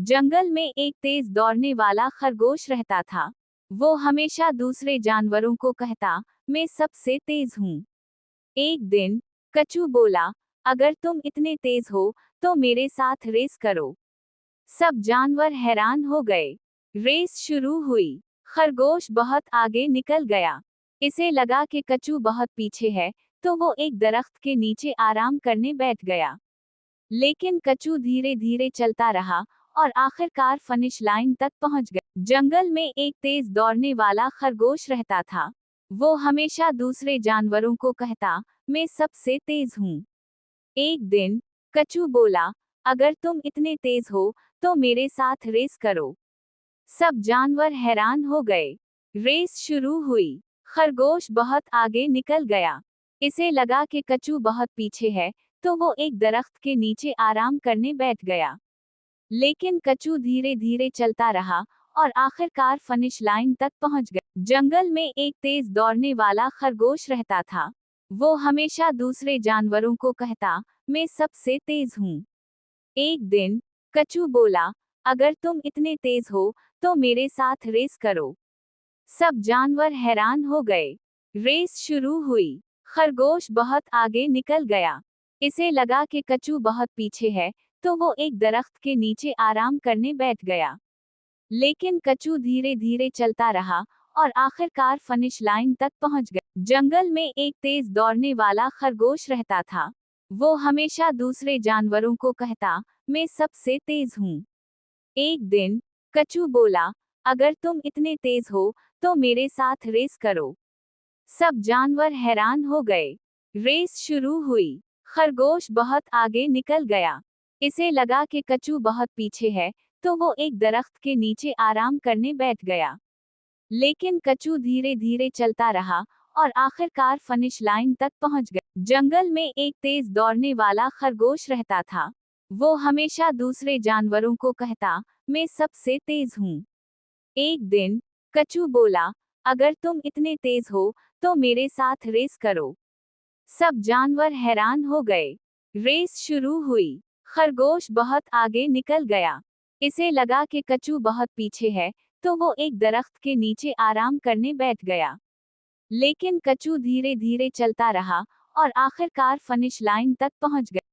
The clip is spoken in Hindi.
जंगल में एक तेज दौड़ने वाला खरगोश रहता था। वो हमेशा दूसरे जानवरों को कहता, मैं सबसे तेज हूँ। एक दिन कछू बोला, अगर तुम इतने तेज हो तो मेरे साथ रेस करो। सब जानवर हैरान हो गए। रेस शुरू हुई। खरगोश बहुत आगे निकल गया। इसे लगा कि कछू बहुत पीछे है, तो वो एक दरख्त के नीचे आराम करने बैठ गया। लेकिन कछू धीरे धीरे चलता रहा और आखिरकार फिनिश लाइन तक पहुंच गया। जंगल में एक तेज दौड़ने वाला खरगोश रहता था। वो हमेशा दूसरे जानवरों को कहता, मैं सबसे तेज हूँ। एक दिन कछू बोला, अगर तुम इतने तेज हो तो मेरे साथ रेस करो। सब जानवर हैरान हो गए। रेस शुरू हुई। खरगोश बहुत आगे निकल गया। इसे लगा कि कछू बहुत पीछे है, तो वो एक दरख्त के नीचे आराम करने बैठ गया। लेकिन कछू धीरे धीरे चलता रहा और आखिरकार फिनिश लाइन तक पहुंच गया। जंगल में एक तेज दौड़ने वाला खरगोश रहता था। वो हमेशा दूसरे जानवरों को कहता, मैं सबसे तेज हूँ। एक दिन कछू बोला, अगर तुम इतने तेज हो तो मेरे साथ रेस करो। सब जानवर हैरान हो गए। रेस शुरू हुई। खरगोश बहुत आगे निकल गया। इसे लगा कि कछू बहुत पीछे है, तो वो एक दरख्त के नीचे आराम करने बैठ गया। लेकिन कछू धीरे धीरे चलता रहा और आखिरकार फिनिश लाइन तक पहुंच गया। जंगल में एक तेज दौड़ने वाला खरगोश रहता था। वो हमेशा दूसरे जानवरों को कहता, मैं सबसे तेज हूँ। एक दिन कछू बोला, अगर तुम इतने तेज हो तो मेरे साथ रेस करो। सब जानवर हैरान हो गए। रेस शुरू हुई। खरगोश बहुत आगे निकल गया। इसे लगा कि कछू बहुत पीछे है, तो वो एक दरख्त के नीचे आराम करने बैठ गया। लेकिन कछू धीरे धीरे चलता रहा और आखिरकार फिनिश लाइन तक पहुंच गया। जंगल में एक तेज दौड़ने वाला खरगोश रहता था। वो हमेशा दूसरे जानवरों को कहता, मैं सबसे तेज हूँ। एक दिन कछू बोला, अगर तुम इतने तेज हो तो मेरे साथ रेस करो। सब जानवर हैरान हो गए। रेस शुरू हुई। खरगोश बहुत आगे निकल गया। इसे लगा कि कछू बहुत पीछे है, तो वो एक दरख्त के नीचे आराम करने बैठ गया। लेकिन कछू धीरे धीरे चलता रहा और आखिरकार फिनिश लाइन तक पहुंच गया।